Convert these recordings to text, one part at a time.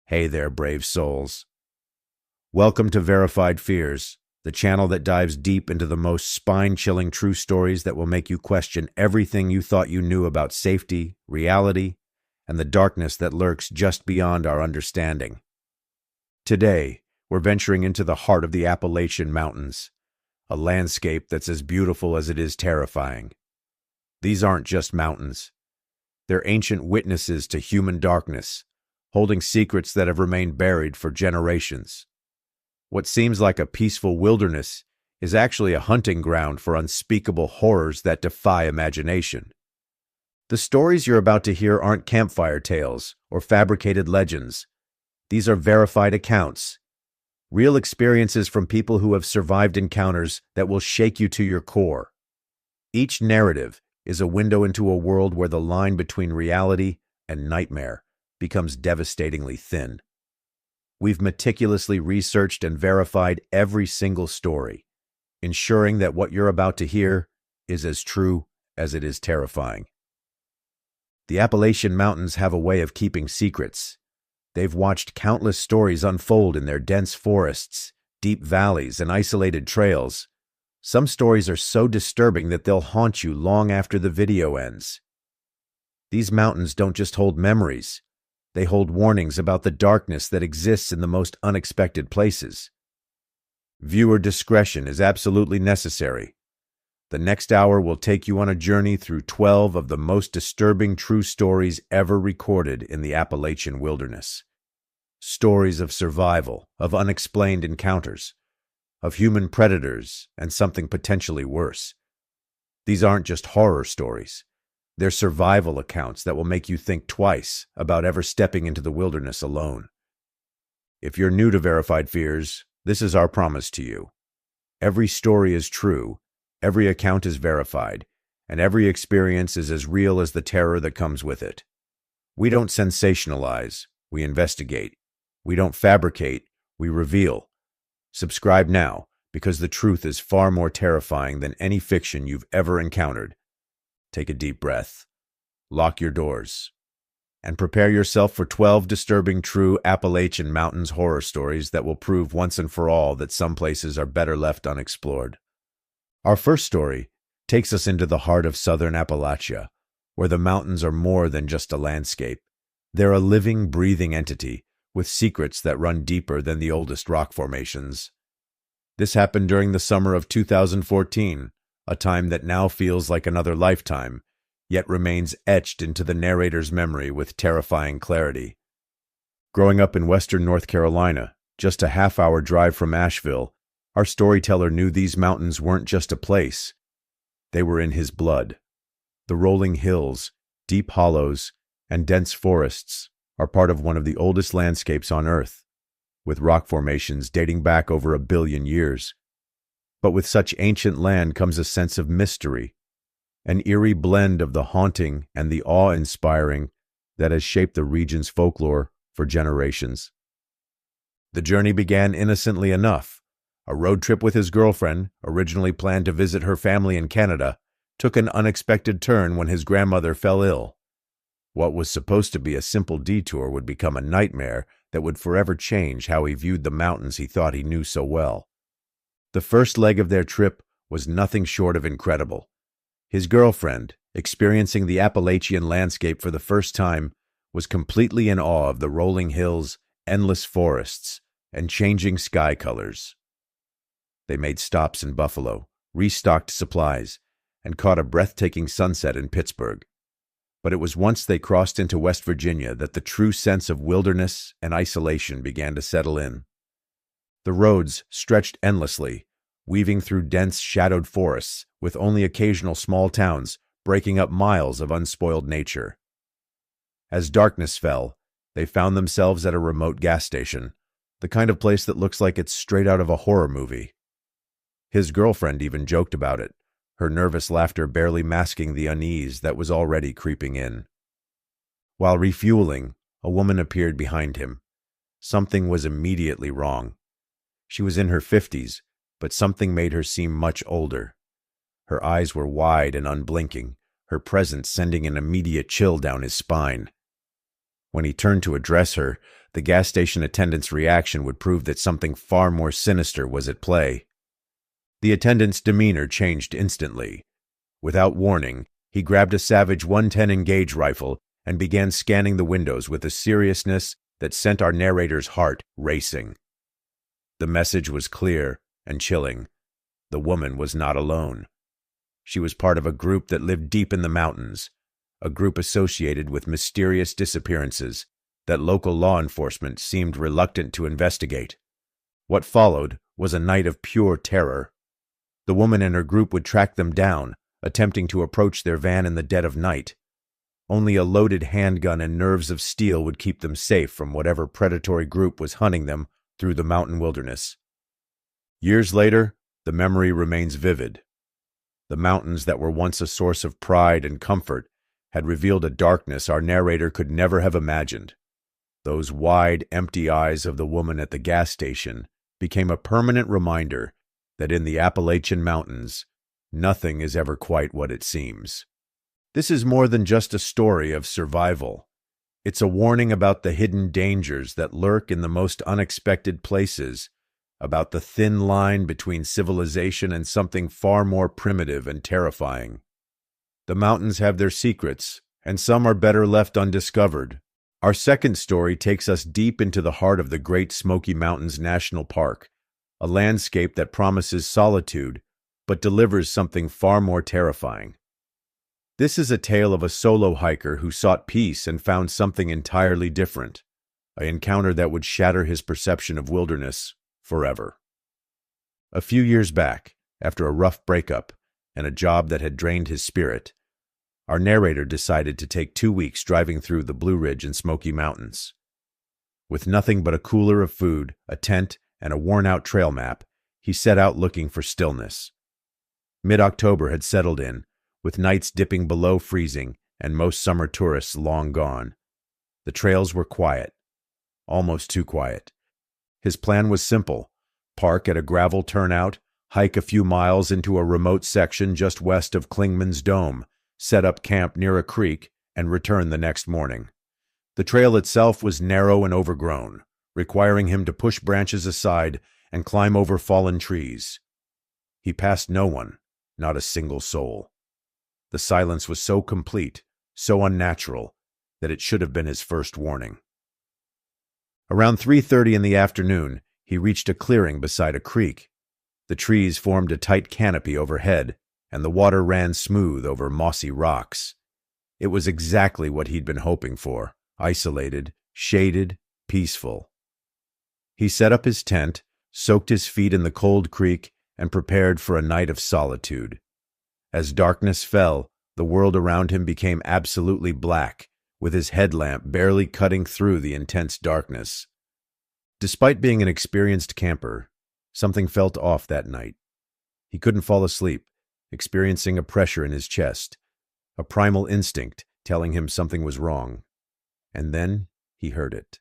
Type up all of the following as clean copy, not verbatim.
Hey there, brave souls. Welcome to Verified Fears, the channel that dives deep into the most spine-chilling true stories that will make you question everything you thought you knew about safety, reality, and the darkness that lurks just beyond our understanding. Today, we're venturing into the heart of the Appalachian Mountains, a landscape that's as beautiful as it is terrifying. These aren't just mountains. They're ancient witnesses to human darkness, holding secrets that have remained buried for generations. What seems like a peaceful wilderness is actually a hunting ground for unspeakable horrors that defy imagination. The stories you're about to hear aren't campfire tales or fabricated legends. These are verified accounts, real experiences from people who have survived encounters that will shake you to your core. Each narrative is a window into a world where the line between reality and nightmare becomes devastatingly thin. We've meticulously researched and verified every single story, ensuring that what you're about to hear is as true as it is terrifying. The Appalachian Mountains have a way of keeping secrets. They've watched countless stories unfold in their dense forests, deep valleys, and isolated trails. Some stories are so disturbing that they'll haunt you long after the video ends. These mountains don't just hold memories. They hold warnings about the darkness that exists in the most unexpected places. Viewer discretion is absolutely necessary. The next hour will take you on a journey through 12 of the most disturbing true stories ever recorded in the Appalachian wilderness. Stories of survival, of unexplained encounters, of human predators, and something potentially worse. These aren't just horror stories. They're survival accounts that will make you think twice about ever stepping into the wilderness alone. If you're new to Verified Fears, this is our promise to you. Every story is true, every account is verified, and every experience is as real as the terror that comes with it. We don't sensationalize, we investigate. We don't fabricate, we reveal. Subscribe now, because the truth is far more terrifying than any fiction you've ever encountered. Take a deep breath, lock your doors, and prepare yourself for 12 disturbing true Appalachian Mountains horror stories that will prove once and for all that some places are better left unexplored. Our first story takes us into the heart of southern Appalachia, where the mountains are more than just a landscape. They're a living, breathing entity with secrets that run deeper than the oldest rock formations. This happened during the summer of 2014, a time that now feels like another lifetime, yet remains etched into the narrator's memory with terrifying clarity. Growing up in western North Carolina, just a half-hour drive from Asheville, our storyteller knew these mountains weren't just a place. They were in his blood. The rolling hills, deep hollows, and dense forests are part of one of the oldest landscapes on Earth, with rock formations dating back over 1 billion years. But with such ancient land comes a sense of mystery, an eerie blend of the haunting and the awe-inspiring that has shaped the region's folklore for generations. The journey began innocently enough. A road trip with his girlfriend, originally planned to visit her family in Canada, took an unexpected turn when his grandmother fell ill. What was supposed to be a simple detour would become a nightmare that would forever change how he viewed the mountains he thought he knew so well. The first leg of their trip was nothing short of incredible. His girlfriend, experiencing the Appalachian landscape for the first time, was completely in awe of the rolling hills, endless forests, and changing sky colors. They made stops in Buffalo, restocked supplies, and caught a breathtaking sunset in Pittsburgh. But it was once they crossed into West Virginia that the true sense of wilderness and isolation began to settle in. The roads stretched endlessly, weaving through dense, shadowed forests, with only occasional small towns breaking up miles of unspoiled nature. As darkness fell, they found themselves at a remote gas station, the kind of place that looks like it's straight out of a horror movie. His girlfriend even joked about it, her nervous laughter barely masking the unease that was already creeping in. While refueling, a woman appeared behind him. Something was immediately wrong. She was in her 50s, but something made her seem much older. Her eyes were wide and unblinking, her presence sending an immediate chill down his spine. When he turned to address her, The gas station attendant's reaction would prove that something far more sinister was at play. The attendant's demeanor changed instantly. Without warning, he grabbed a Savage 110 Engage rifle and began scanning the windows with a seriousness that sent our narrator's heart racing. The message was clear and chilling. The woman was not alone. She was part of a group that lived deep in the mountains, a group associated with mysterious disappearances that local law enforcement seemed reluctant to investigate. What followed was a night of pure terror. The woman and her group would track them down, attempting to approach their van in the dead of night. Only a loaded handgun and nerves of steel would keep them safe from whatever predatory group was hunting them through the mountain wilderness. Years later, the memory remains vivid. The mountains that were once a source of pride and comfort had revealed a darkness our narrator could never have imagined. Those wide, empty eyes of the woman at the gas station became a permanent reminder that in the Appalachian Mountains, nothing is ever quite what it seems. This is more than just a story of survival. It's a warning about the hidden dangers that lurk in the most unexpected places, about the thin line between civilization and something far more primitive and terrifying. The mountains have their secrets, and some are better left undiscovered. Our second story takes us deep into the heart of the Great Smoky Mountains National Park, a landscape that promises solitude, but delivers something far more terrifying. This is a tale of a solo hiker who sought peace and found something entirely different, an encounter that would shatter his perception of wilderness forever. A few years back, after a rough breakup and a job that had drained his spirit, our narrator decided to take 2 weeks driving through the Blue Ridge and Smoky Mountains. With nothing but a cooler of food, a tent, and a worn-out trail map, he set out looking for stillness. Mid-October had settled in, with nights dipping below freezing and most summer tourists long gone. The trails were quiet, almost too quiet. His plan was simple: park at a gravel turnout, hike a few miles into a remote section just west of Klingman's Dome, set up camp near a creek, and return the next morning. The trail itself was narrow and overgrown, requiring him to push branches aside and climb over fallen trees. He passed no one, not a single soul. The silence was so complete, so unnatural, that it should have been his first warning. Around 3:30 in the afternoon, he reached a clearing beside a creek. The trees formed a tight canopy overhead, and the water ran smooth over mossy rocks. It was exactly what he'd been hoping for: isolated, shaded, peaceful. He set up his tent, soaked his feet in the cold creek, and prepared for a night of solitude. As darkness fell, the world around him became absolutely black, with his headlamp barely cutting through the intense darkness. Despite being an experienced camper, something felt off that night. He couldn't fall asleep, experiencing a pressure in his chest, a primal instinct telling him something was wrong. And then he heard it.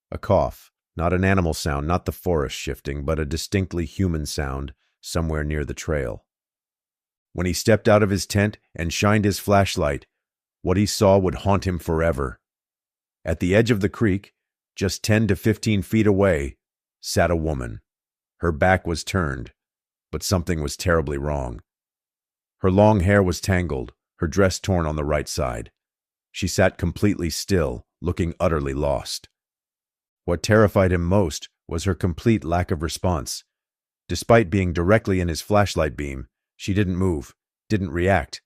A cough, not an animal sound, not the forest shifting, but a distinctly human sound somewhere near the trail. When he stepped out of his tent and shined his flashlight, what he saw would haunt him forever. At the edge of the creek, just 10 to 15 feet away, sat a woman. Her back was turned, but something was terribly wrong. Her long hair was tangled, her dress torn on the right side. She sat completely still, looking utterly lost. What terrified him most was her complete lack of response. Despite being directly in his flashlight beam, she didn't move, didn't react,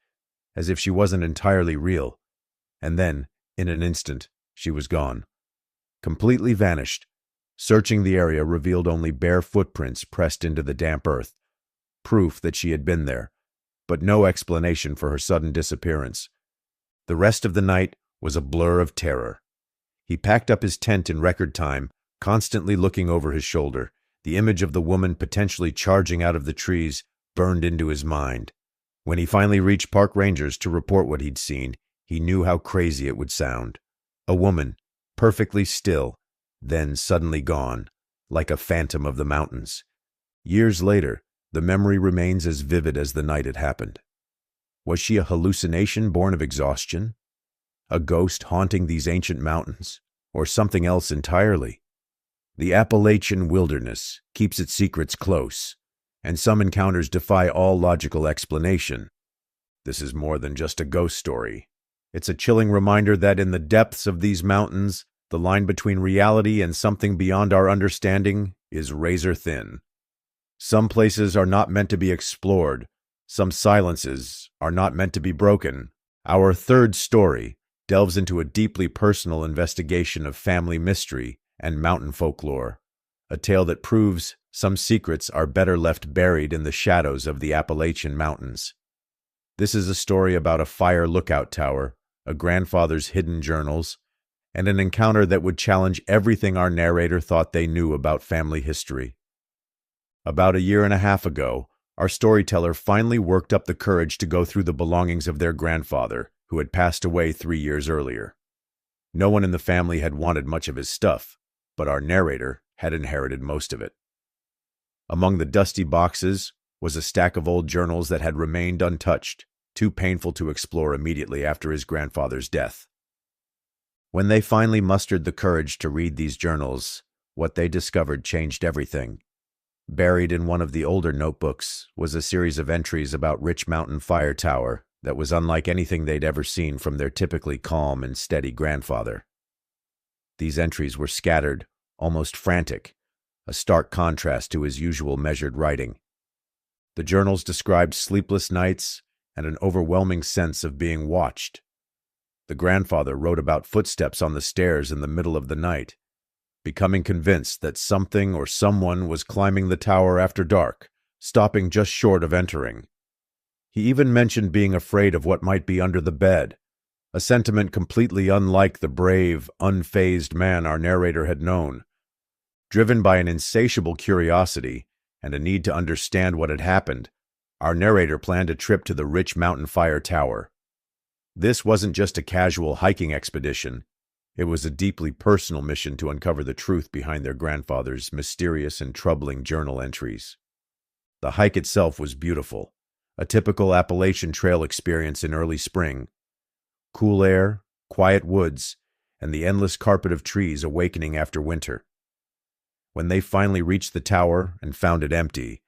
as if she wasn't entirely real. And then, in an instant, she was gone. Completely vanished. Searching the area revealed only bare footprints pressed into the damp earth, proof that she had been there, but no explanation for her sudden disappearance. The rest of the night was a blur of terror. He packed up his tent in record time, constantly looking over his shoulder. The image of the woman potentially charging out of the trees burned into his mind. When he finally reached park rangers to report what he'd seen, he knew how crazy it would sound. A woman, perfectly still, then suddenly gone, like a phantom of the mountains. Years later, the memory remains as vivid as the night it happened. Was she a hallucination born of exhaustion? A ghost haunting these ancient mountains? or something else entirely? The Appalachian wilderness keeps its secrets close, and some encounters defy all logical explanation. This is more than just a ghost story. It's a chilling reminder that in the depths of these mountains, the line between reality and something beyond our understanding is razor thin. Some places are not meant to be explored. Some silences are not meant to be broken. Our third story delves into a deeply personal investigation of family mystery and mountain folklore, a tale that proves some secrets are better left buried in the shadows of the Appalachian Mountains. This is a story about a fire lookout tower, a grandfather's hidden journals, and an encounter that would challenge everything our narrator thought they knew about family history. About a year and a half ago, our storyteller finally worked up the courage to go through the belongings of their grandfather, who had passed away 3 years earlier. No one in the family had wanted much of his stuff, but our narrator had inherited most of it. Among the dusty boxes was a stack of old journals that had remained untouched, too painful to explore immediately after his grandfather's death. When they finally mustered the courage to read these journals, what they discovered changed everything. Buried in one of the older notebooks was a series of entries about Rich Mountain Fire Tower that was unlike anything they'd ever seen from their typically calm and steady grandfather. These entries were scattered, almost frantic, a stark contrast to his usual measured writing. The journals described sleepless nights and an overwhelming sense of being watched. The grandfather wrote about footsteps on the stairs in the middle of the night, becoming convinced that something or someone was climbing the tower after dark, stopping just short of entering. He even mentioned being afraid of what might be under the bed, a sentiment completely unlike the brave, unfazed man our narrator had known. Driven by an insatiable curiosity and a need to understand what had happened, our narrator planned a trip to the Rich Mountain Fire Tower. This wasn't just a casual hiking expedition. It was a deeply personal mission to uncover the truth behind their grandfather's mysterious and troubling journal entries. The hike itself was beautiful, a typical Appalachian Trail experience in early spring. Cool air, quiet woods, and the endless carpet of trees awakening after winter. When they finally reached the tower and found it empty,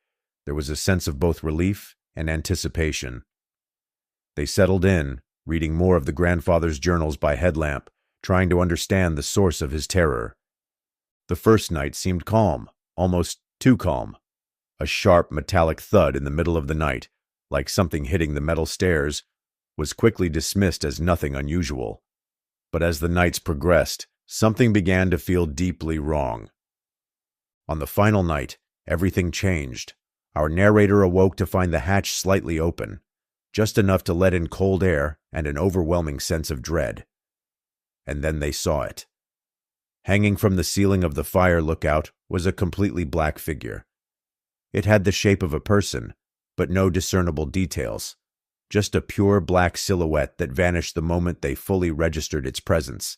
there was a sense of both relief and anticipation. They settled in, reading more of the grandfather's journals by headlamp, trying to understand the source of his terror. The first night seemed calm, almost too calm. A sharp, metallic thud in the middle of the night, like something hitting the metal stairs, was quickly dismissed as nothing unusual. But as the nights progressed, something began to feel deeply wrong. On the final night, everything changed. Our narrator awoke to find the hatch slightly open, just enough to let in cold air and an overwhelming sense of dread. And then they saw it. Hanging from the ceiling of the fire lookout was a completely black figure. It had the shape of a person, but no discernible details, just a pure black silhouette that vanished the moment they fully registered its presence.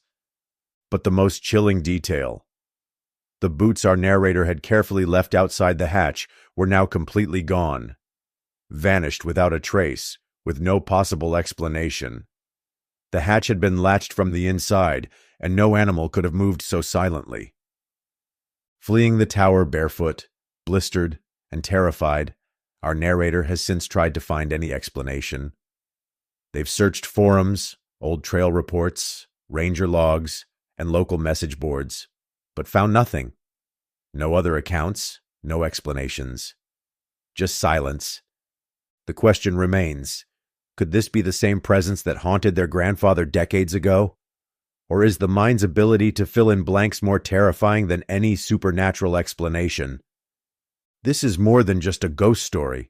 But the most chilling detail: the boots our narrator had carefully left outside the hatch were now completely gone, vanished without a trace, with no possible explanation. The hatch had been latched from the inside, and no animal could have moved so silently. Fleeing the tower barefoot, blistered, and terrified, our narrator has since tried to find any explanation. They've searched forums, old trail reports, ranger logs, and local message boards, but found nothing. No other accounts, no explanations. Just silence. The question remains: could this be the same presence that haunted their grandfather decades ago? Or is the mind's ability to fill in blanks more terrifying than any supernatural explanation? This is more than just a ghost story.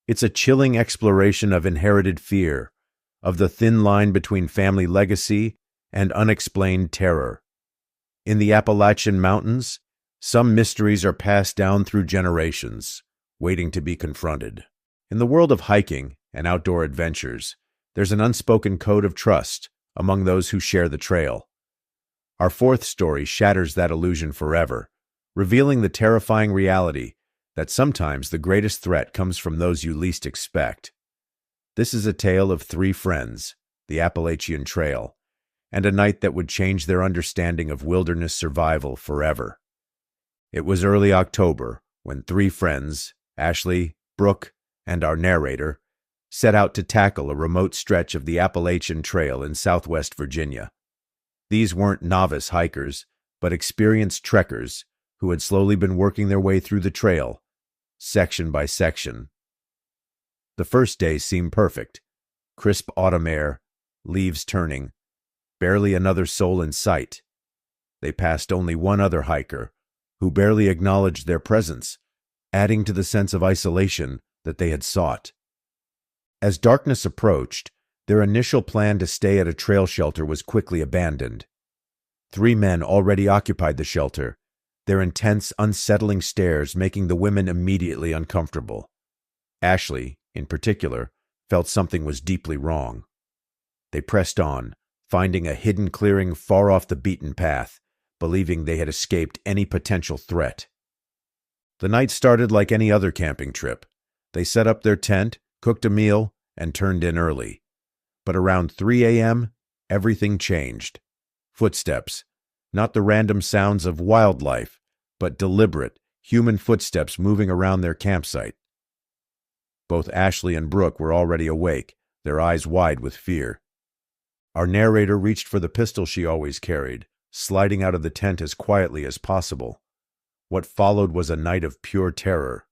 It's a chilling exploration of inherited fear, of the thin line between family legacy and unexplained terror. In the Appalachian Mountains, some mysteries are passed down through generations, waiting to be confronted. In the world of hiking and outdoor adventures, there's an unspoken code of trust among those who share the trail. Our fourth story shatters that illusion forever, revealing the terrifying reality that sometimes the greatest threat comes from those you least expect. This is a tale of three friends, the Appalachian Trail, and a night that would change their understanding of wilderness survival forever. It was early October when three friends, Ashley, Brooke, and our narrator, set out to tackle a remote stretch of the Appalachian Trail in southwest Virginia. These weren't novice hikers, but experienced trekkers who had slowly been working their way through the trail, section by section. The first day seemed perfect. Crisp autumn air, leaves turning, barely another soul in sight. They passed only one other hiker, who barely acknowledged their presence, adding to the sense of isolation that they had sought. As darkness approached, their initial plan to stay at a trail shelter was quickly abandoned. Three men already occupied the shelter, their intense, unsettling stares making the women immediately uncomfortable. Ashley, in particular, felt something was deeply wrong. They pressed on, finding a hidden clearing far off the beaten path, believing they had escaped any potential threat. The night started like any other camping trip. They set up their tent, cooked a meal, and turned in early. But around 3 a.m., everything changed. Footsteps, not the random sounds of wildlife, but deliberate, human footsteps moving around their campsite. Both Ashley and Brooke were already awake, their eyes wide with fear. Our narrator reached for the pistol she always carried, sliding out of the tent as quietly as possible. What followed was a night of pure terror.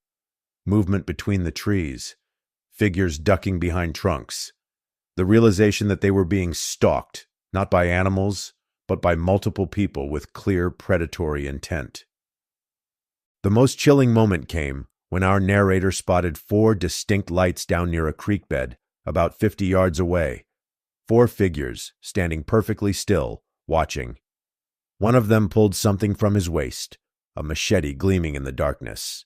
Movement between the trees, figures ducking behind trunks, the realization that they were being stalked, not by animals, but by multiple people with clear predatory intent. The most chilling moment came when our narrator spotted 4 distinct lights down near a creek bed, about 50 yards away. 4 figures, standing perfectly still, watching. One of them pulled something from his waist, a machete gleaming in the darkness.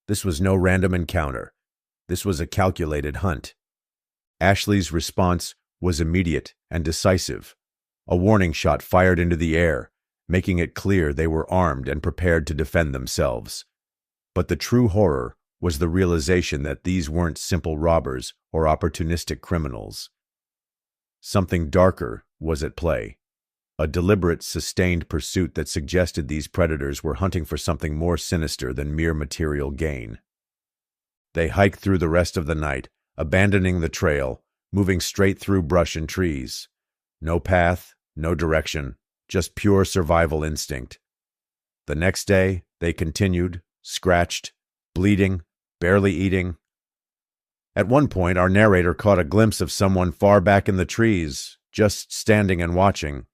This was no random encounter. This was a calculated hunt. Ashley's response was immediate and decisive. A warning shot fired into the air, making it clear they were armed and prepared to defend themselves. But the true horror was the realization that these weren't simple robbers or opportunistic criminals. Something darker was at play. A deliberate, sustained pursuit that suggested these predators were hunting for something more sinister than mere material gain. They hiked through the rest of the night, abandoning the trail, moving straight through brush and trees. No path, no direction, just pure survival instinct. The next day, they continued, scratched, bleeding, barely eating. At one point, our narrator caught a glimpse of someone far back in the trees, just standing and watching.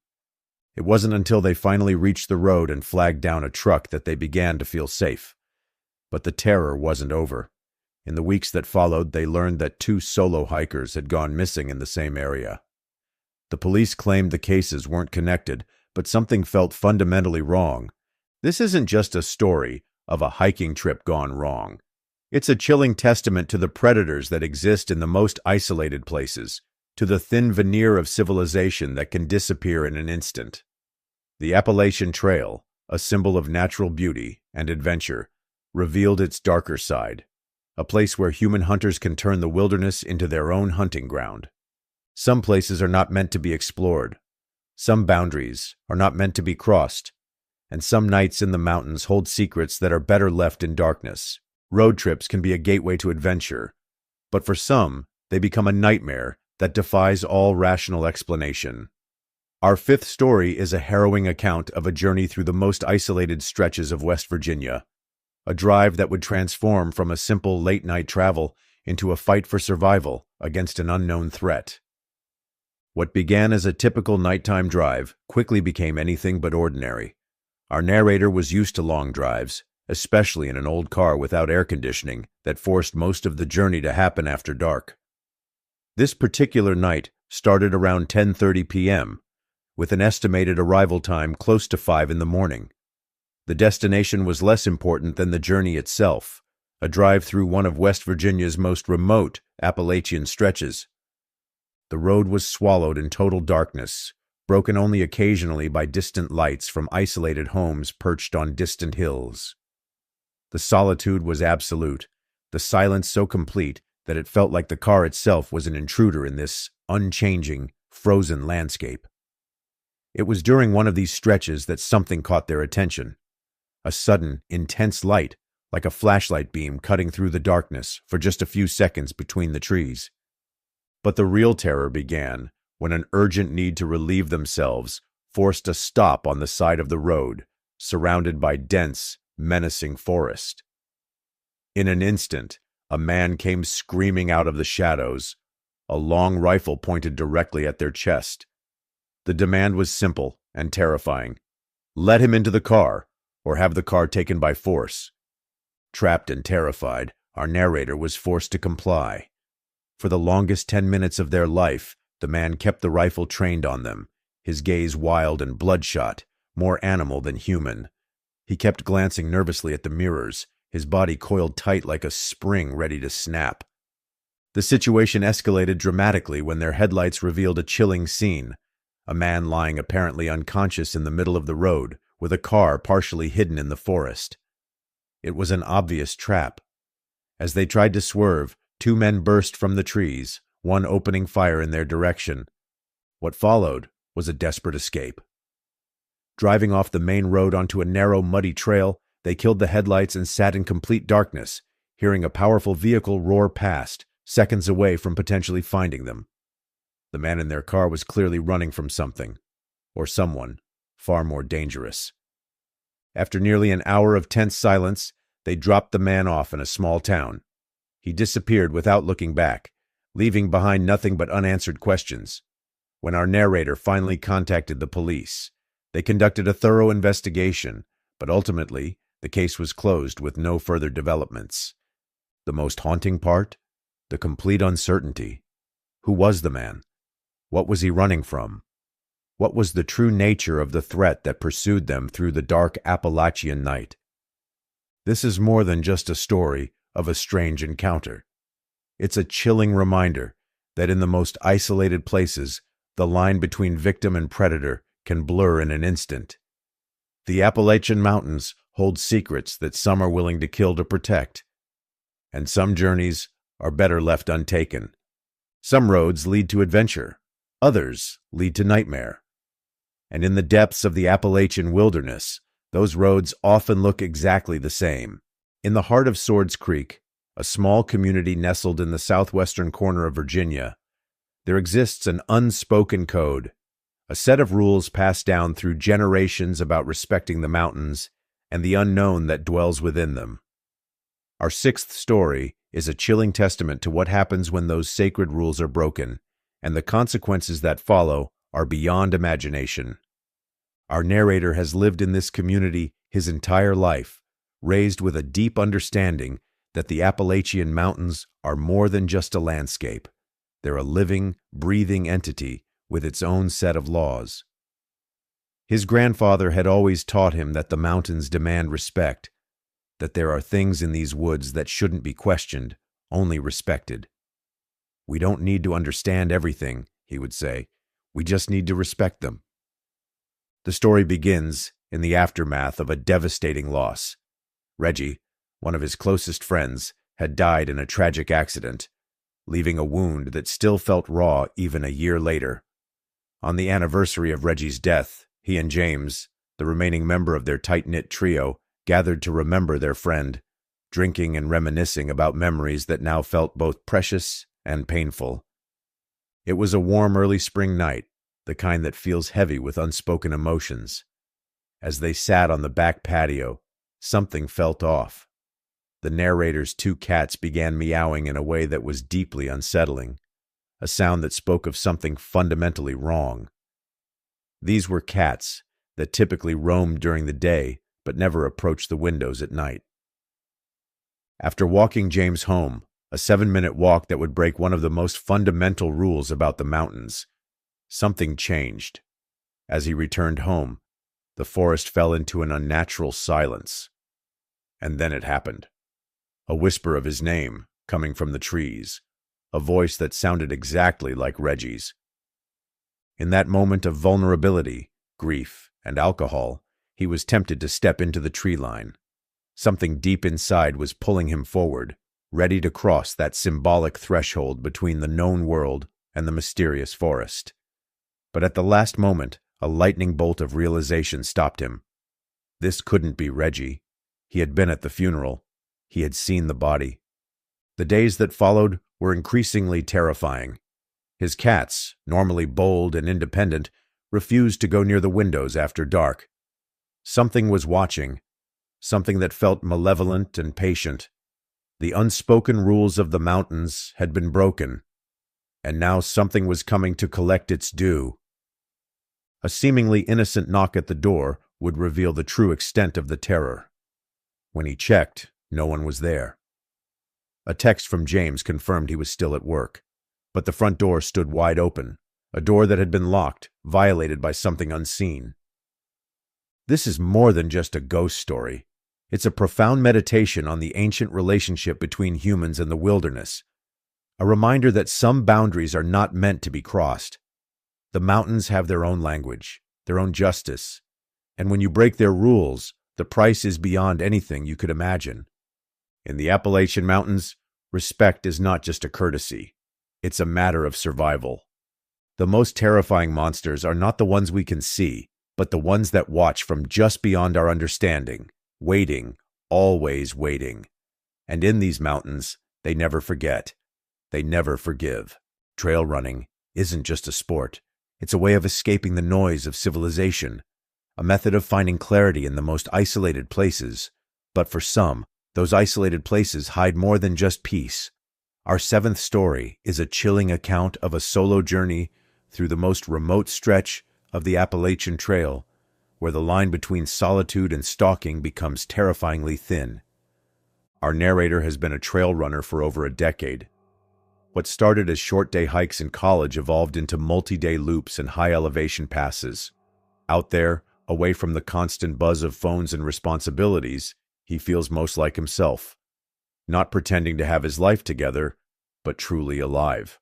It wasn't until they finally reached the road and flagged down a truck that they began to feel safe. But the terror wasn't over. In the weeks that followed, they learned that 2 solo hikers had gone missing in the same area. The police claimed the cases weren't connected, but something felt fundamentally wrong. This isn't just a story of a hiking trip gone wrong. It's a chilling testament to the predators that exist in the most isolated places, to the thin veneer of civilization that can disappear in an instant. The Appalachian Trail, a symbol of natural beauty and adventure, revealed its darker side, a place where human hunters can turn the wilderness into their own hunting ground. Some places are not meant to be explored. Some boundaries are not meant to be crossed. And some nights in the mountains hold secrets that are better left in darkness. Road trips can be a gateway to adventure, but for some, they become a nightmare that defies all rational explanation. Our 5th story is a harrowing account of a journey through the most isolated stretches of West Virginia, a drive that would transform from a simple late-night travel into a fight for survival against an unknown threat. What began as a typical nighttime drive quickly became anything but ordinary. Our narrator was used to long drives, especially in an old car without air conditioning that forced most of the journey to happen after dark. This particular night started around 10:30 p.m., with an estimated arrival time close to 5 in the morning. The destination was less important than the journey itself, a drive through one of West Virginia's most remote Appalachian stretches. The road was swallowed in total darkness, broken only occasionally by distant lights from isolated homes perched on distant hills. The solitude was absolute, the silence so complete that it felt like the car itself was an intruder in this unchanging, frozen landscape. It was during one of these stretches that something caught their attention. A sudden, intense light, like a flashlight beam cutting through the darkness for just a few seconds between the trees. But the real terror began when an urgent need to relieve themselves forced a stop on the side of the road, surrounded by dense, menacing forest. In an instant, a man came screaming out of the shadows, a long rifle pointed directly at their chest. The demand was simple and terrifying. Let him into the car, or have the car taken by force. Trapped and terrified, our narrator was forced to comply. For the longest 10 minutes of their life, the man kept the rifle trained on them, his gaze wild and bloodshot, more animal than human. He kept glancing nervously at the mirrors, his body coiled tight like a spring ready to snap. The situation escalated dramatically when their headlights revealed a chilling scene. A man lying apparently unconscious in the middle of the road, with a car partially hidden in the forest. It was an obvious trap. As they tried to swerve, 2 men burst from the trees, one opening fire in their direction. What followed was a desperate escape. Driving off the main road onto a narrow, muddy trail, they killed the headlights and sat in complete darkness, hearing a powerful vehicle roar past, seconds away from potentially finding them. The man in their car was clearly running from something, or someone, far more dangerous. After nearly an hour of tense silence, they dropped the man off in a small town. He disappeared without looking back, leaving behind nothing but unanswered questions. When our narrator finally contacted the police, they conducted a thorough investigation, but ultimately, the case was closed with no further developments. The most haunting part? The complete uncertainty. Who was the man? What was he running from? What was the true nature of the threat that pursued them through the dark Appalachian night? This is more than just a story of a strange encounter. It's a chilling reminder that in the most isolated places, the line between victim and predator can blur in an instant. The Appalachian Mountains hold secrets that some are willing to kill to protect, and some journeys are better left untaken. Some roads lead to adventure, others lead to nightmare. And in the depths of the Appalachian wilderness, those roads often look exactly the same. In the heart of Swords Creek, a small community nestled in the southwestern corner of Virginia, there exists an unspoken code, a set of rules passed down through generations about respecting the mountains and the unknown that dwells within them. Our 6th story is a chilling testament to what happens when those sacred rules are broken, and the consequences that follow are beyond imagination. Our narrator has lived in this community his entire life, raised with a deep understanding that the Appalachian Mountains are more than just a landscape. They're a living, breathing entity with its own set of laws. His grandfather had always taught him that the mountains demand respect, that there are things in these woods that shouldn't be questioned, only respected. We don't need to understand everything, he would say. We just need to respect them. The story begins in the aftermath of a devastating loss. Reggie, one of his closest friends, had died in a tragic accident, leaving a wound that still felt raw even a year later. On the anniversary of Reggie's death, he and James, the remaining member of their tight-knit trio, gathered to remember their friend, drinking and reminiscing about memories that now felt both precious and painful. It was a warm early spring night, the kind that feels heavy with unspoken emotions. As they sat on the back patio, something felt off. The narrator's 2 cats began meowing in a way that was deeply unsettling, a sound that spoke of something fundamentally wrong. These were cats that typically roamed during the day but never approached the windows at night. After walking James home, a 7-minute walk that would break one of the most fundamental rules about the mountains, something changed. As he returned home, the forest fell into an unnatural silence. And then it happened. A whisper of his name coming from the trees, a voice that sounded exactly like Reggie's. In that moment of vulnerability, grief, and alcohol, he was tempted to step into the tree line. Something deep inside was pulling him forward, ready to cross that symbolic threshold between the known world and the mysterious forest. But at the last moment, a lightning bolt of realization stopped him. This couldn't be Reggie. He had been at the funeral. He had seen the body. The days that followed were increasingly terrifying. His cats, normally bold and independent, refused to go near the windows after dark. Something was watching, something that felt malevolent and patient. The unspoken rules of the mountains had been broken, and now something was coming to collect its due. A seemingly innocent knock at the door would reveal the true extent of the terror. When he checked, no one was there. A text from James confirmed he was still at work, but the front door stood wide open, a door that had been locked, violated by something unseen. This is more than just a ghost story. It's a profound meditation on the ancient relationship between humans and the wilderness, a reminder that some boundaries are not meant to be crossed. The mountains have their own language, their own justice, and when you break their rules, the price is beyond anything you could imagine. In the Appalachian Mountains, respect is not just a courtesy. It's a matter of survival. The most terrifying monsters are not the ones we can see, but the ones that watch from just beyond our understanding, waiting, always waiting. And in these mountains, they never forget. They never forgive. Trail running isn't just a sport. It's a way of escaping the noise of civilization, a method of finding clarity in the most isolated places. But for some, those isolated places hide more than just peace. Our seventh story is a chilling account of a solo journey through the most remote stretch of the Appalachian Trail, where the line between solitude and stalking becomes terrifyingly thin. Our narrator has been a trail runner for over a decade. What started as short-day hikes in college evolved into multi-day loops and high-elevation passes. Out there, away from the constant buzz of phones and responsibilities, he feels most like himself. Not pretending to have his life together, but truly alive.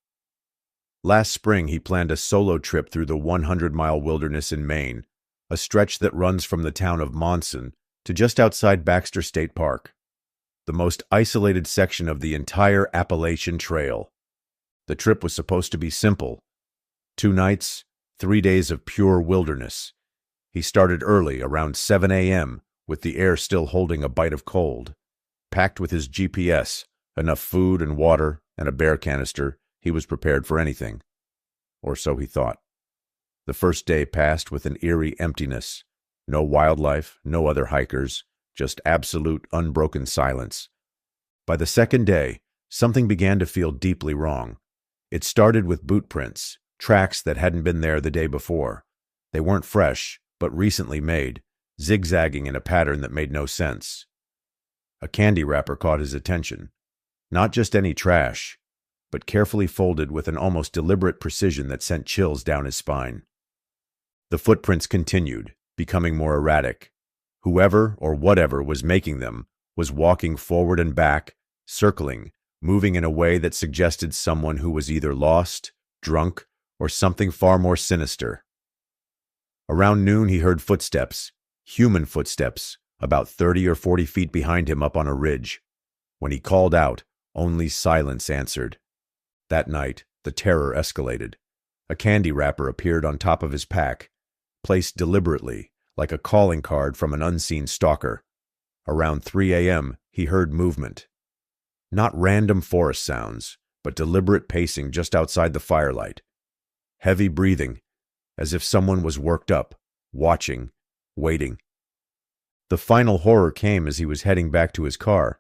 Last spring, he planned a solo trip through the 100-mile wilderness in Maine, a stretch that runs from the town of Monson to just outside Baxter State Park, the most isolated section of the entire Appalachian Trail. The trip was supposed to be simple. 2 nights, 3 days of pure wilderness. He started early, around 7 a.m., with the air still holding a bite of cold. Packed with his GPS, enough food and water, and a bear canister, he was prepared for anything. Or so he thought. The first day passed with an eerie emptiness. No wildlife, no other hikers, just absolute unbroken silence. By the second day, something began to feel deeply wrong. It started with boot prints, tracks that hadn't been there the day before. They weren't fresh, but recently made, zigzagging in a pattern that made no sense. A candy wrapper caught his attention. Not just any trash, but carefully folded with an almost deliberate precision that sent chills down his spine. The footprints continued, becoming more erratic. Whoever or whatever was making them was walking forward and back, circling, moving in a way that suggested someone who was either lost, drunk, or something far more sinister. Around noon he heard footsteps, human footsteps, about 30 or 40 feet behind him up on a ridge. When he called out, only silence answered. That night, the terror escalated. A candy wrapper appeared on top of his pack, placed deliberately, like a calling card from an unseen stalker. Around 3 a.m., he heard movement. Not random forest sounds, but deliberate pacing just outside the firelight. Heavy breathing, as if someone was worked up, watching, waiting. The final horror came as he was heading back to his car.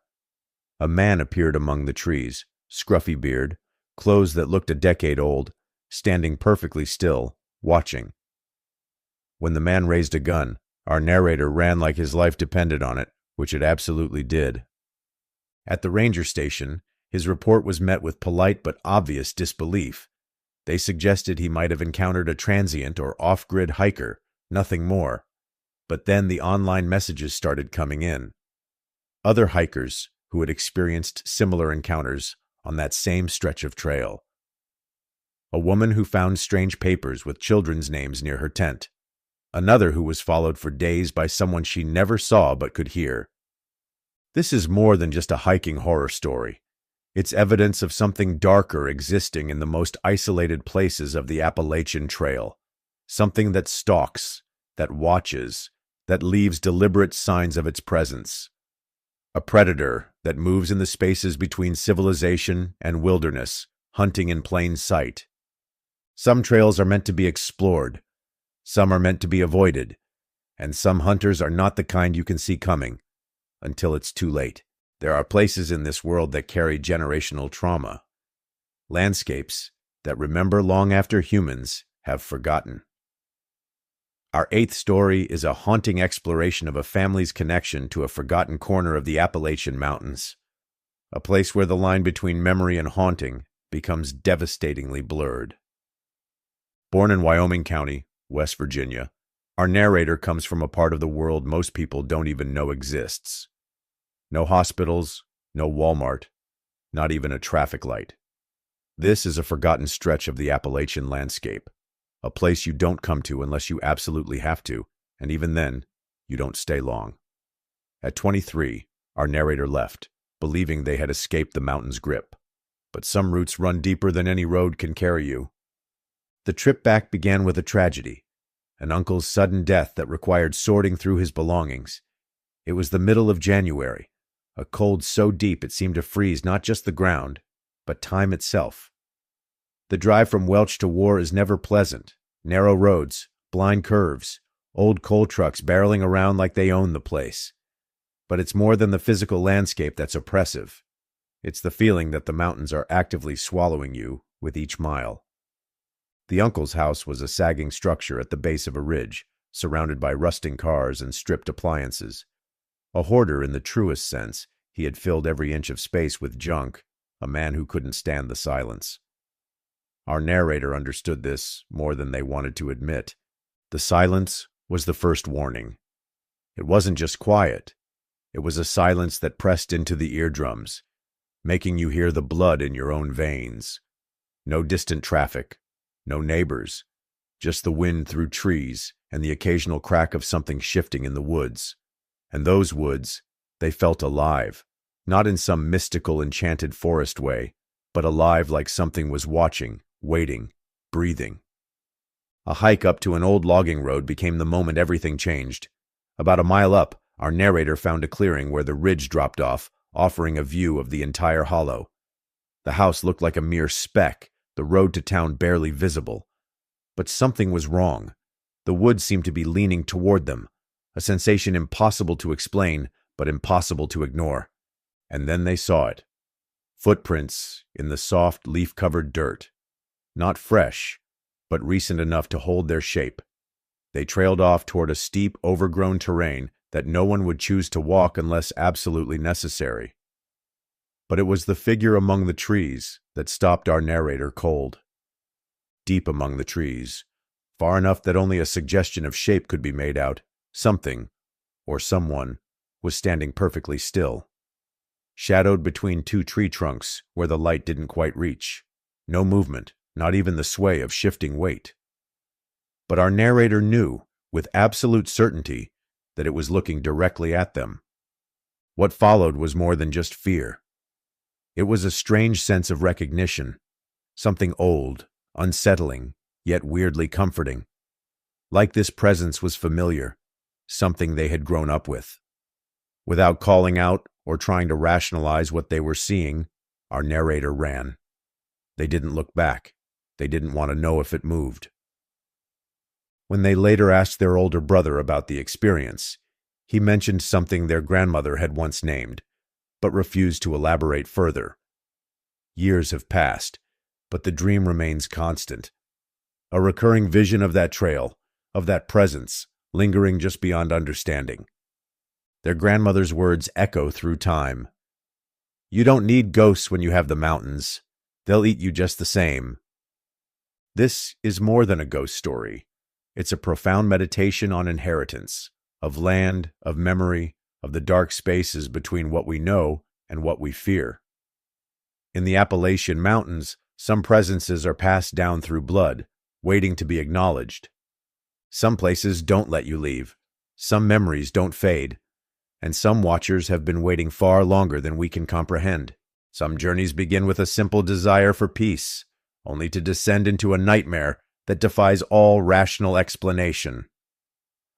A man appeared among the trees, scruffy beard, clothes that looked a decade old, standing perfectly still, watching. When the man raised a gun, our narrator ran like his life depended on it, which it absolutely did. At the ranger station, his report was met with polite but obvious disbelief. They suggested he might have encountered a transient or off-grid hiker, nothing more. But then the online messages started coming in. Other hikers who had experienced similar encounters on that same stretch of trail. A woman who found strange papers with children's names near her tent. Another who was followed for days by someone she never saw but could hear. This is more than just a hiking horror story. It's evidence of something darker existing in the most isolated places of the Appalachian Trail. Something that stalks, that watches, that leaves deliberate signs of its presence. A predator that moves in the spaces between civilization and wilderness, hunting in plain sight. Some trails are meant to be explored, some are meant to be avoided, and some hunters are not the kind you can see coming until it's too late. There are places in this world that carry generational trauma, landscapes that remember long after humans have forgotten. Our eighth story is a haunting exploration of a family's connection to a forgotten corner of the Appalachian Mountains, a place where the line between memory and haunting becomes devastatingly blurred. Born in Wyoming County, West Virginia, our narrator comes from a part of the world most people don't even know exists. No hospitals, no Walmart, not even a traffic light. This is a forgotten stretch of the Appalachian landscape, a place you don't come to unless you absolutely have to, and even then, you don't stay long. At 23, our narrator left, believing they had escaped the mountain's grip. But some routes run deeper than any road can carry you. The trip back began with a tragedy, an uncle's sudden death that required sorting through his belongings. It was the middle of January, a cold so deep it seemed to freeze not just the ground, but time itself. The drive from Welch to War is never pleasant. Narrow roads, blind curves, old coal trucks barreling around like they own the place. But it's more than the physical landscape that's oppressive. It's the feeling that the mountains are actively swallowing you with each mile. The uncle's house was a sagging structure at the base of a ridge, surrounded by rusting cars and stripped appliances. A hoarder in the truest sense, he had filled every inch of space with junk, a man who couldn't stand the silence. Our narrator understood this more than they wanted to admit. The silence was the first warning. It wasn't just quiet. It was a silence that pressed into the eardrums, making you hear the blood in your own veins. No distant traffic, no neighbors, just the wind through trees and the occasional crack of something shifting in the woods. And those woods, they felt alive, not in some mystical, enchanted forest way, but alive like something was watching, waiting, breathing. A hike up to an old logging road became the moment everything changed. About a mile up, our narrator found a clearing where the ridge dropped off, offering a view of the entire hollow. The house looked like a mere speck, the road to town barely visible. But something was wrong. The woods seemed to be leaning toward them, a sensation impossible to explain, but impossible to ignore. And then they saw it. Footprints in the soft, leaf-covered dirt. Not fresh, but recent enough to hold their shape. They trailed off toward a steep, overgrown terrain that no one would choose to walk unless absolutely necessary. But it was the figure among the trees that stopped our narrator cold. Deep among the trees, far enough that only a suggestion of shape could be made out, something, or someone, was standing perfectly still. Shadowed between two tree trunks where the light didn't quite reach. No movement, not even the sway of shifting weight. But our narrator knew, with absolute certainty, that it was looking directly at them. What followed was more than just fear. It was a strange sense of recognition, something old, unsettling, yet weirdly comforting. Like this presence was familiar, something they had grown up with. Without calling out or trying to rationalize what they were seeing, our narrator ran. They didn't look back. They didn't want to know if it moved. When they later asked their older brother about the experience, he mentioned something their grandmother had once named, but refused to elaborate further. Years have passed, but the dream remains constant. A recurring vision of that trail, of that presence, lingering just beyond understanding. Their grandmother's words echo through time. "You don't need ghosts when you have the mountains. They'll eat you just the same." This is more than a ghost story. It's a profound meditation on inheritance, of land, of memory, of the dark spaces between what we know and what we fear. In the Appalachian Mountains, some presences are passed down through blood, waiting to be acknowledged. Some places don't let you leave. Some memories don't fade. And some watchers have been waiting far longer than we can comprehend. Some journeys begin with a simple desire for peace, only to descend into a nightmare that defies all rational explanation.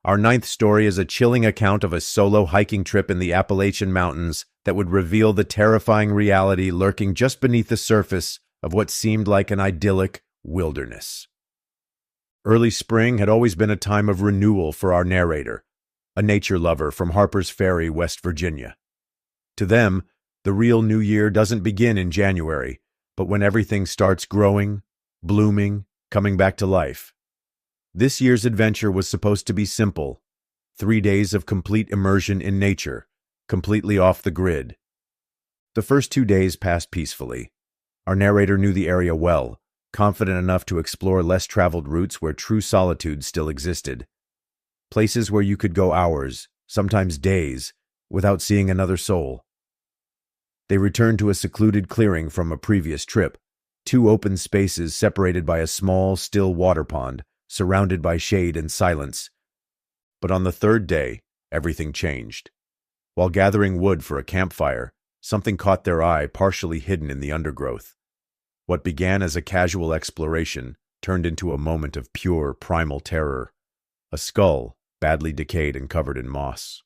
Our ninth story is a chilling account of a solo hiking trip in the Appalachian Mountains that would reveal the terrifying reality lurking just beneath the surface of what seemed like an idyllic wilderness. Early spring had always been a time of renewal for our narrator, a nature lover from Harper's Ferry, West Virginia. To them, the real new year doesn't begin in January, but when everything starts growing, blooming, coming back to life. This year's adventure was supposed to be simple: 3 days of complete immersion in nature, completely off the grid. The first 2 days passed peacefully. Our narrator knew the area well, confident enough to explore less traveled routes where true solitude still existed. Places where you could go hours, sometimes days, without seeing another soul. They returned to a secluded clearing from a previous trip, 2 open spaces separated by a small, still water pond, surrounded by shade and silence. But on the 3rd day, everything changed. While gathering wood for a campfire, something caught their eye, partially hidden in the undergrowth. What began as a casual exploration turned into a moment of pure, primal terror. A skull, badly decayed and covered in moss.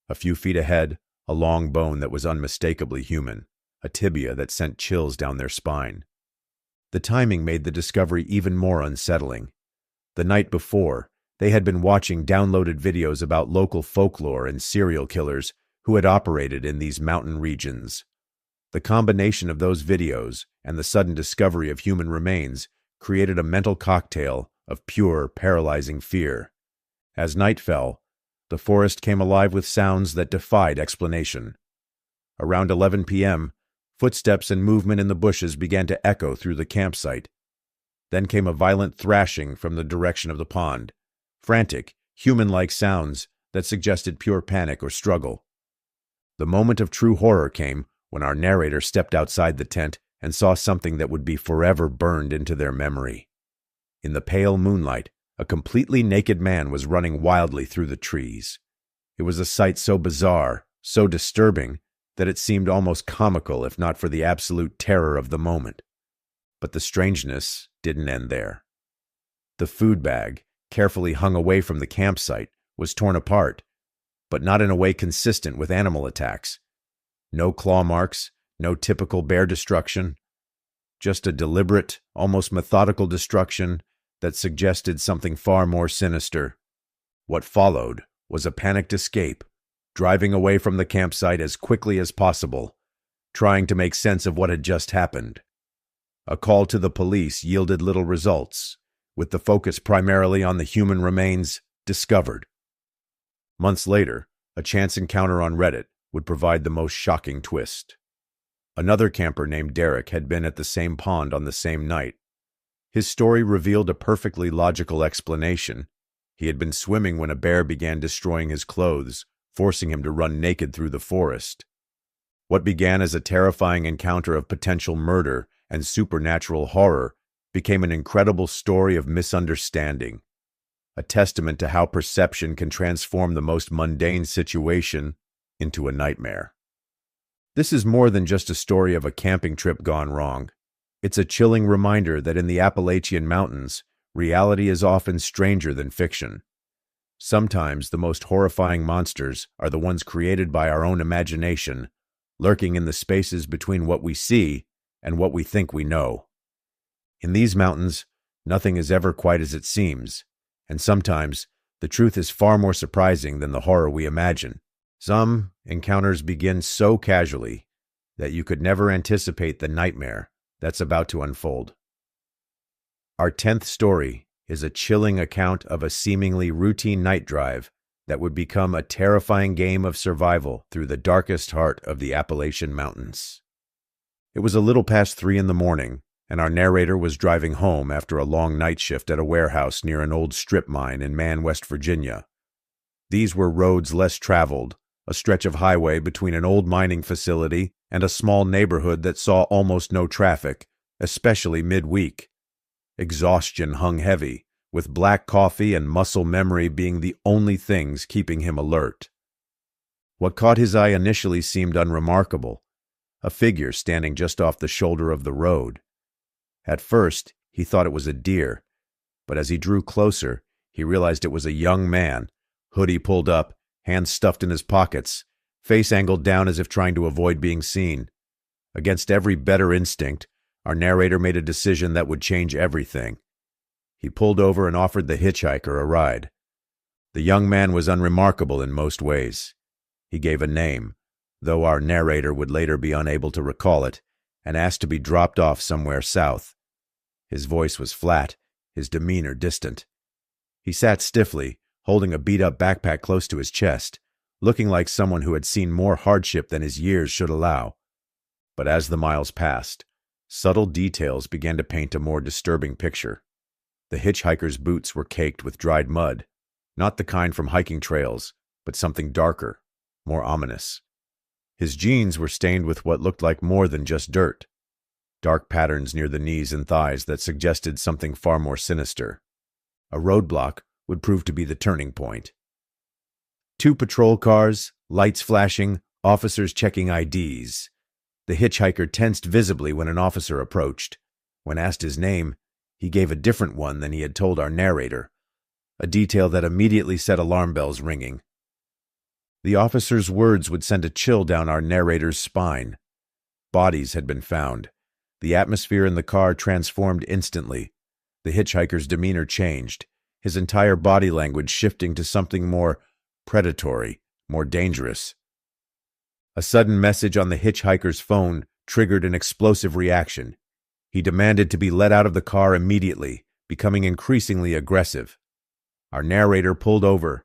A few feet ahead, a long bone that was unmistakably human, a tibia that sent chills down their spine. The timing made the discovery even more unsettling. The night before, they had been watching downloaded videos about local folklore and serial killers who had operated in these mountain regions. The combination of those videos and the sudden discovery of human remains created a mental cocktail of pure, paralyzing fear. As night fell, the forest came alive with sounds that defied explanation. Around 11 p.m., footsteps and movement in the bushes began to echo through the campsite. Then came a violent thrashing from the direction of the pond, frantic, human-like sounds that suggested pure panic or struggle. The moment of true horror came when our narrator stepped outside the tent and saw something that would be forever burned into their memory. In the pale moonlight, a completely naked man was running wildly through the trees. It was a sight so bizarre, so disturbing, that it seemed almost comical if not for the absolute terror of the moment. But the strangeness didn't end there. The food bag, carefully hung away from the campsite, was torn apart, but not in a way consistent with animal attacks. No claw marks, no typical bear destruction, just a deliberate, almost methodical destruction that suggested something far more sinister. What followed was a panicked escape, driving away from the campsite as quickly as possible, trying to make sense of what had just happened. A call to the police yielded little results, with the focus primarily on the human remains discovered. Months later, a chance encounter on Reddit would provide the most shocking twist. Another camper named Derek had been at the same pond on the same night. His story revealed a perfectly logical explanation. He had been swimming when a bear began destroying his clothes, forcing him to run naked through the forest. What began as a terrifying encounter of potential murder and supernatural horror became an incredible story of misunderstanding, a testament to how perception can transform the most mundane situation into a nightmare. This is more than just a story of a camping trip gone wrong. It's a chilling reminder that in the Appalachian Mountains, reality is often stranger than fiction. Sometimes the most horrifying monsters are the ones created by our own imagination, lurking in the spaces between what we see and what we think we know. In these mountains, nothing is ever quite as it seems, and sometimes the truth is far more surprising than the horror we imagine. Some encounters begin so casually that you could never anticipate the nightmare that's about to unfold. Our 10th story is a chilling account of a seemingly routine night drive that would become a terrifying game of survival through the darkest heart of the Appalachian Mountains. It was a little past 3 in the morning, and our narrator was driving home after a long night shift at a warehouse near an old strip mine in Man, West Virginia. These were roads less traveled, a stretch of highway between an old mining facility and a small neighborhood that saw almost no traffic, especially midweek. Exhaustion hung heavy, with black coffee and muscle memory being the only things keeping him alert. What caught his eye initially seemed unremarkable, a figure standing just off the shoulder of the road. At first, he thought it was a deer, but as he drew closer, he realized it was a young man, hoodie pulled up, hands stuffed in his pockets, face angled down as if trying to avoid being seen. Against every better instinct, our narrator made a decision that would change everything. He pulled over and offered the hitchhiker a ride. The young man was unremarkable in most ways. He gave a name, though our narrator would later be unable to recall it, and asked to be dropped off somewhere south. His voice was flat, his demeanor distant. He sat stiffly, holding a beat-up backpack close to his chest, looking like someone who had seen more hardship than his years should allow. But as the miles passed, subtle details began to paint a more disturbing picture. The hitchhiker's boots were caked with dried mud, not the kind from hiking trails, but something darker, more ominous. His jeans were stained with what looked like more than just dirt, dark patterns near the knees and thighs that suggested something far more sinister. A roadblock would prove to be the turning point. 2 patrol cars, lights flashing, officers checking IDs. The hitchhiker tensed visibly when an officer approached. When asked his name, he gave a different one than he had told our narrator, a detail that immediately set alarm bells ringing. The officer's words would send a chill down our narrator's spine. Bodies had been found. The atmosphere in the car transformed instantly. The hitchhiker's demeanor changed, his entire body language shifting to something more predatory, more dangerous. A sudden message on the hitchhiker's phone triggered an explosive reaction. He demanded to be let out of the car immediately, becoming increasingly aggressive. Our narrator pulled over,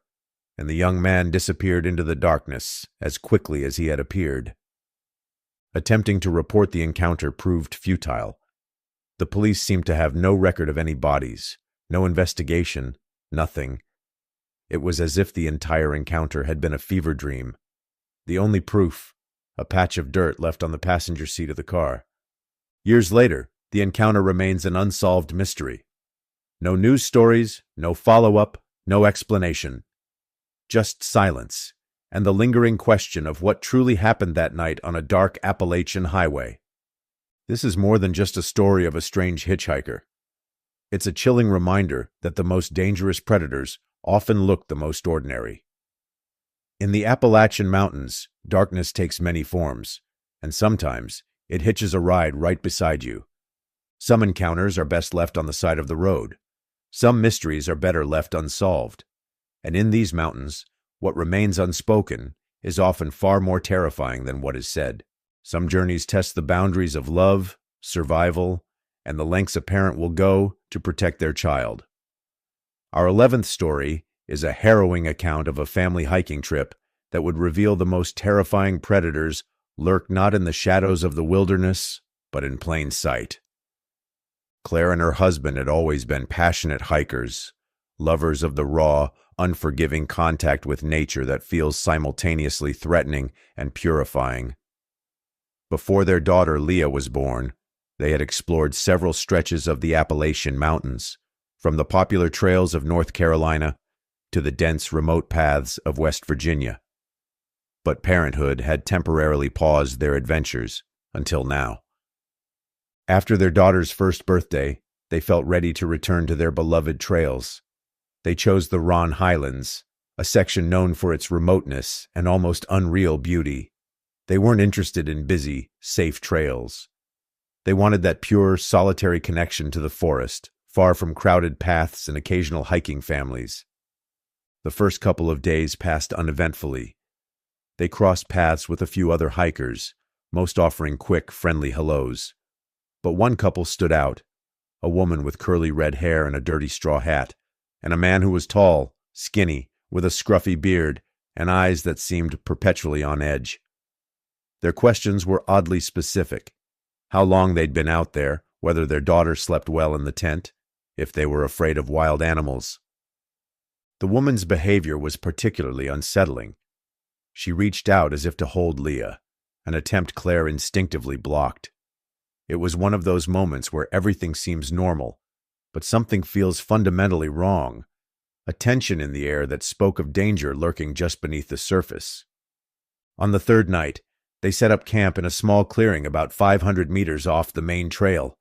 and the young man disappeared into the darkness as quickly as he had appeared. Attempting to report the encounter proved futile. The police seemed to have no record of any bodies, no investigation, nothing. It was as if the entire encounter had been a fever dream. The only proof, a patch of dirt left on the passenger seat of the car. Years later, the encounter remains an unsolved mystery. No news stories, no follow-up, no explanation. Just silence, and the lingering question of what truly happened that night on a dark Appalachian highway. This is more than just a story of a strange hitchhiker. It's a chilling reminder that the most dangerous predators often look the most ordinary. In the Appalachian Mountains, darkness takes many forms, and sometimes it hitches a ride right beside you. Some encounters are best left on the side of the road. Some mysteries are better left unsolved. And in these mountains, what remains unspoken is often far more terrifying than what is said. Some journeys test the boundaries of love, survival, and the lengths a parent will go to protect their child. Our 11th story is a harrowing account of a family hiking trip that would reveal the most terrifying predators lurk not in the shadows of the wilderness, but in plain sight. Claire and her husband had always been passionate hikers, lovers of the raw, unforgiving contact with nature that feels simultaneously threatening and purifying. Before their daughter Leah was born, they had explored several stretches of the Appalachian Mountains, from the popular trails of North Carolina to the dense, remote paths of West Virginia. But parenthood had temporarily paused their adventures until now. After their daughter's first birthday, they felt ready to return to their beloved trails. They chose the Ron Highlands, a section known for its remoteness and almost unreal beauty. They weren't interested in busy, safe trails. They wanted that pure, solitary connection to the forest, far from crowded paths and occasional hiking families. The first couple of days passed uneventfully. They crossed paths with a few other hikers, most offering quick, friendly hellos. But one couple stood out, a woman with curly red hair and a dirty straw hat, and a man who was tall, skinny, with a scruffy beard and eyes that seemed perpetually on edge. Their questions were oddly specific: how long they'd been out there, whether their daughter slept well in the tent, if they were afraid of wild animals. The woman's behavior was particularly unsettling. She reached out as if to hold Leah, an attempt Claire instinctively blocked. It was one of those moments where everything seems normal, but something feels fundamentally wrong, a tension in the air that spoke of danger lurking just beneath the surface. On the third night, they set up camp in a small clearing about 500 meters off the main trail.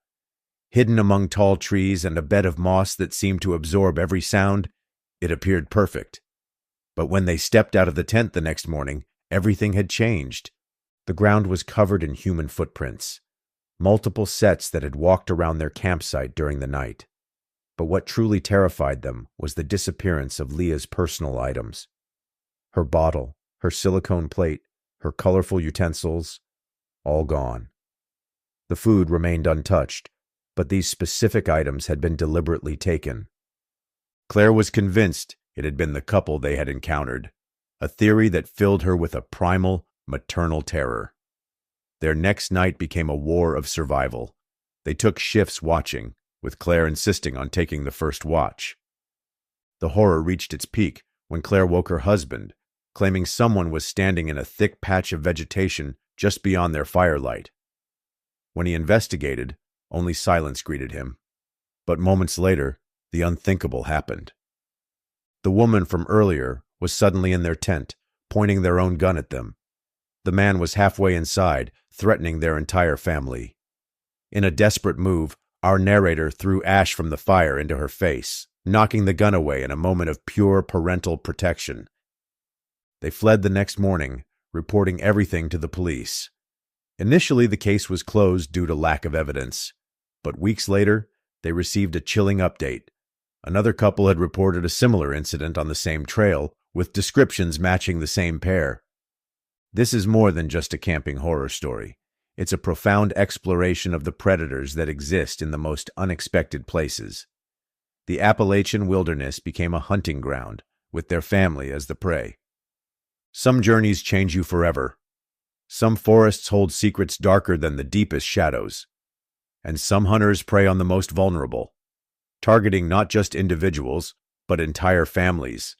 Hidden among tall trees and a bed of moss that seemed to absorb every sound, it appeared perfect. But when they stepped out of the tent the next morning, everything had changed. The ground was covered in human footprints, multiple sets that had walked around their campsite during the night. But what truly terrified them was the disappearance of Leah's personal items. Her bottle, her silicone plate, her colorful utensils, all gone. The food remained untouched, but these specific items had been deliberately taken. Claire was convinced it had been the couple they had encountered, a theory that filled her with a primal, maternal terror. Their next night became a war of survival. They took shifts watching, with Claire insisting on taking the first watch. The horror reached its peak when Claire woke her husband, claiming someone was standing in a thick patch of vegetation just beyond their firelight. When he investigated, only silence greeted him. But moments later, the unthinkable happened. The woman from earlier was suddenly in their tent, pointing their own gun at them. The man was halfway inside, threatening their entire family. In a desperate move, our narrator threw ash from the fire into her face, knocking the gun away in a moment of pure parental protection. They fled the next morning, reporting everything to the police. Initially, the case was closed due to lack of evidence, but weeks later, they received a chilling update. Another couple had reported a similar incident on the same trail, with descriptions matching the same pair. This is more than just a camping horror story. It's a profound exploration of the predators that exist in the most unexpected places. The Appalachian wilderness became a hunting ground, with their family as the prey. Some journeys change you forever. Some forests hold secrets darker than the deepest shadows. And some hunters prey on the most vulnerable, targeting not just individuals, but entire families.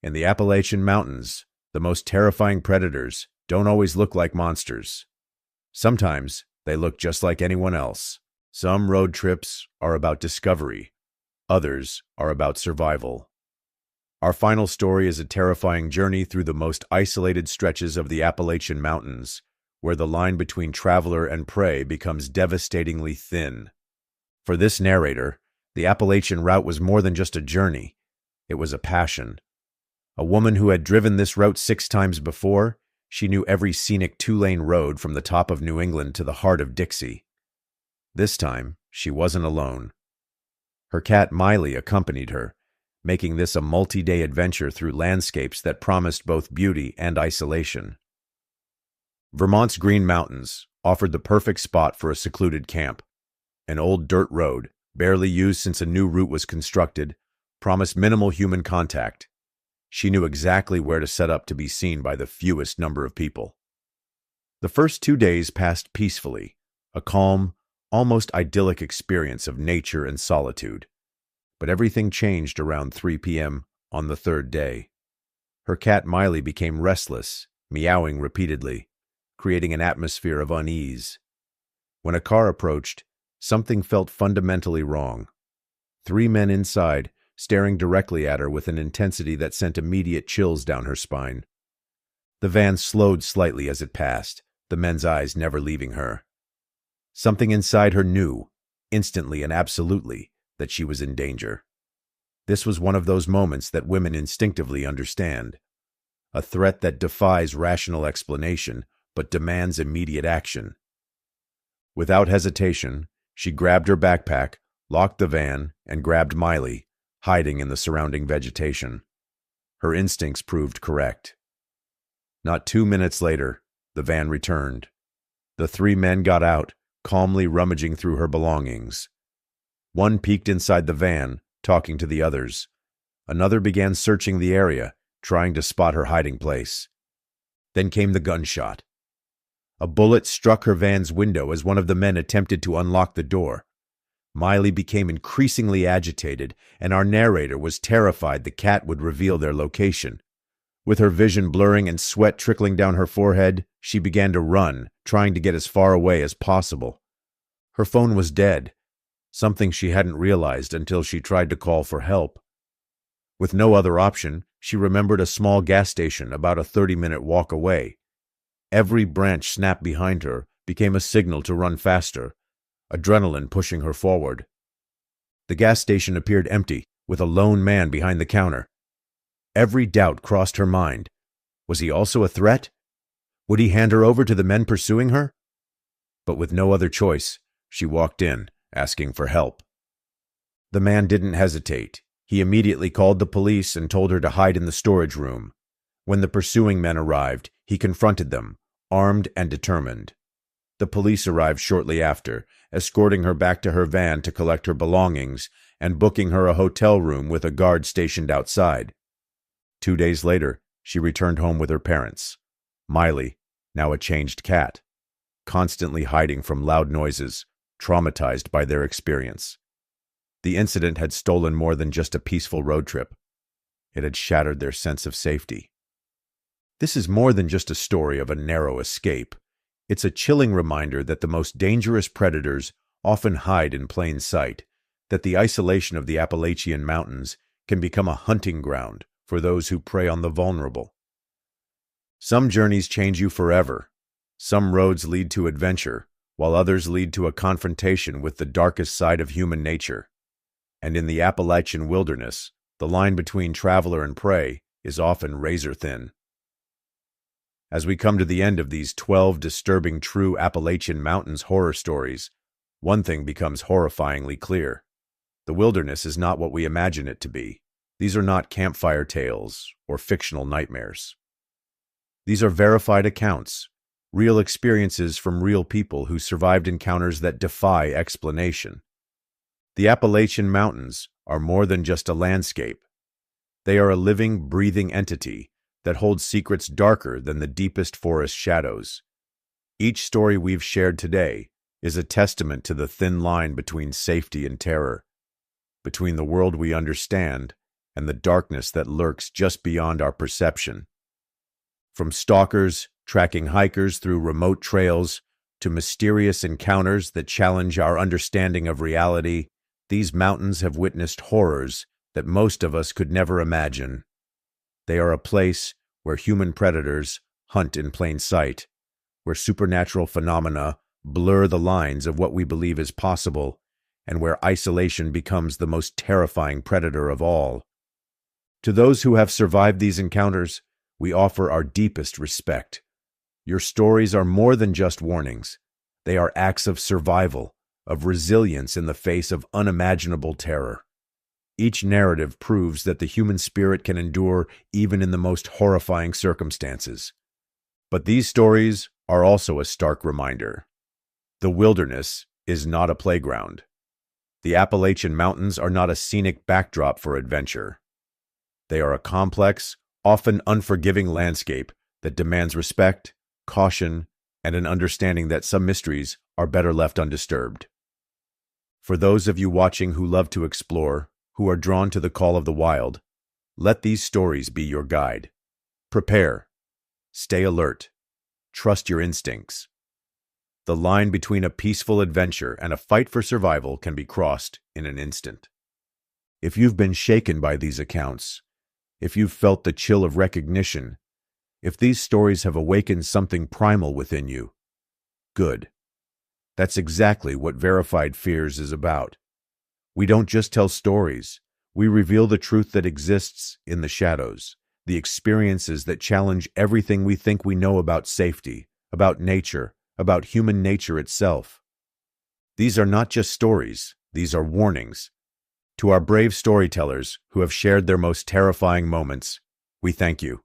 In the Appalachian Mountains, the most terrifying predators don't always look like monsters. Sometimes they look just like anyone else. Some road trips are about discovery. Others are about survival. Our final story is a terrifying journey through the most isolated stretches of the Appalachian Mountains, where the line between traveler and prey becomes devastatingly thin. For this narrator, the Appalachian route was more than just a journey. It was a passion. A woman who had driven this route 6 times before, she knew every scenic 2-lane road from the top of New England to the heart of Dixie. This time, she wasn't alone. Her cat Miley accompanied her, making this a multi-day adventure through landscapes that promised both beauty and isolation. Vermont's Green Mountains offered the perfect spot for a secluded camp. An old dirt road, barely used since a new route was constructed, promised minimal human contact. She knew exactly where to set up to be seen by the fewest number of people. The first 2 days passed peacefully, a calm, almost idyllic experience of nature and solitude. But everything changed around 3 p.m. on the 3rd day. Her cat Miley became restless, meowing repeatedly, creating an atmosphere of unease. When a car approached, something felt fundamentally wrong. 3 men inside, staring directly at her with an intensity that sent immediate chills down her spine. The van slowed slightly as it passed, the men's eyes never leaving her. Something inside her knew, instantly and absolutely, that she was in danger. This was one of those moments that women instinctively understand. A threat that defies rational explanation, but demands immediate action. Without hesitation, she grabbed her backpack, locked the van, and grabbed Miley, hiding in the surrounding vegetation. Her instincts proved correct. Not 2 minutes later, the van returned. The 3 men got out, calmly rummaging through her belongings. One peeked inside the van, talking to the others. Another began searching the area, trying to spot her hiding place. Then came the gunshot. A bullet struck her van's window as one of the men attempted to unlock the door. Miley became increasingly agitated, and our narrator was terrified the cat would reveal their location. With her vision blurring and sweat trickling down her forehead, she began to run, trying to get as far away as possible. Her phone was dead, something she hadn't realized until she tried to call for help. With no other option, she remembered a small gas station about a 30-minute walk away. Every branch snapped behind her became a signal to run faster. adrenaline pushing her forward. The gas station appeared empty, with a lone man behind the counter. Every doubt crossed her mind. Was he also a threat? Would he hand her over to the men pursuing her? But with no other choice, she walked in, asking for help. The man didn't hesitate. He immediately called the police and told her to hide in the storage room. When the pursuing men arrived, he confronted them, armed and determined. The police arrived shortly after, escorting her back to her van to collect her belongings and booking her a hotel room with a guard stationed outside. 2 days later, she returned home with her parents. Miley, now a changed cat, constantly hiding from loud noises, traumatized by their experience. The incident had stolen more than just a peaceful road trip. It had shattered their sense of safety. This is more than just a story of a narrow escape. It's a chilling reminder that the most dangerous predators often hide in plain sight, that the isolation of the Appalachian Mountains can become a hunting ground for those who prey on the vulnerable. Some journeys change you forever. Some roads lead to adventure, while others lead to a confrontation with the darkest side of human nature. And in the Appalachian wilderness, the line between traveler and prey is often razor-thin. As we come to the end of these 12 disturbing true Appalachian Mountains horror stories, one thing becomes horrifyingly clear. The wilderness is not what we imagine it to be. These are not campfire tales or fictional nightmares. These are verified accounts, real experiences from real people who survived encounters that defy explanation. The Appalachian Mountains are more than just a landscape. They are a living, breathing entity that holds secrets darker than the deepest forest shadows. Each story we've shared today is a testament to the thin line between safety and terror, between the world we understand and the darkness that lurks just beyond our perception. From stalkers tracking hikers through remote trails to mysterious encounters that challenge our understanding of reality, these mountains have witnessed horrors that most of us could never imagine. They are a place where human predators hunt in plain sight, where supernatural phenomena blur the lines of what we believe is possible, and where isolation becomes the most terrifying predator of all. To those who have survived these encounters, we offer our deepest respect. Your stories are more than just warnings. They are acts of survival, of resilience in the face of unimaginable terror. Each narrative proves that the human spirit can endure even in the most horrifying circumstances. But these stories are also a stark reminder. The wilderness is not a playground. The Appalachian Mountains are not a scenic backdrop for adventure. They are a complex, often unforgiving landscape that demands respect, caution, and an understanding that some mysteries are better left undisturbed. For those of you watching who love to explore, who are drawn to the call of the wild, let these stories be your guide. Prepare. Stay alert. Trust your instincts. The line between a peaceful adventure and a fight for survival can be crossed in an instant. If you've been shaken by these accounts, if you've felt the chill of recognition, if these stories have awakened something primal within you, good. That's exactly what Verified Fears is about. We don't just tell stories. We reveal the truth that exists in the shadows, the experiences that challenge everything we think we know about safety, about nature, about human nature itself. These are not just stories, these are warnings. To our brave storytellers who have shared their most terrifying moments, we thank you.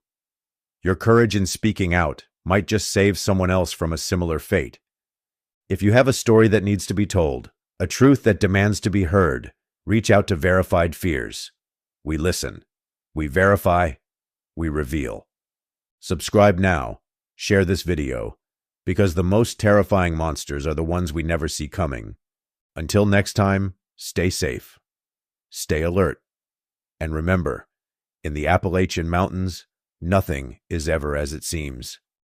Your courage in speaking out might just save someone else from a similar fate. If you have a story that needs to be told, a truth that demands to be heard, reach out to Verified Fears. We listen. We verify. We reveal. Subscribe now. Share this video. Because the most terrifying monsters are the ones we never see coming. Until next time, stay safe. Stay alert. And remember, in the Appalachian Mountains, nothing is ever as it seems.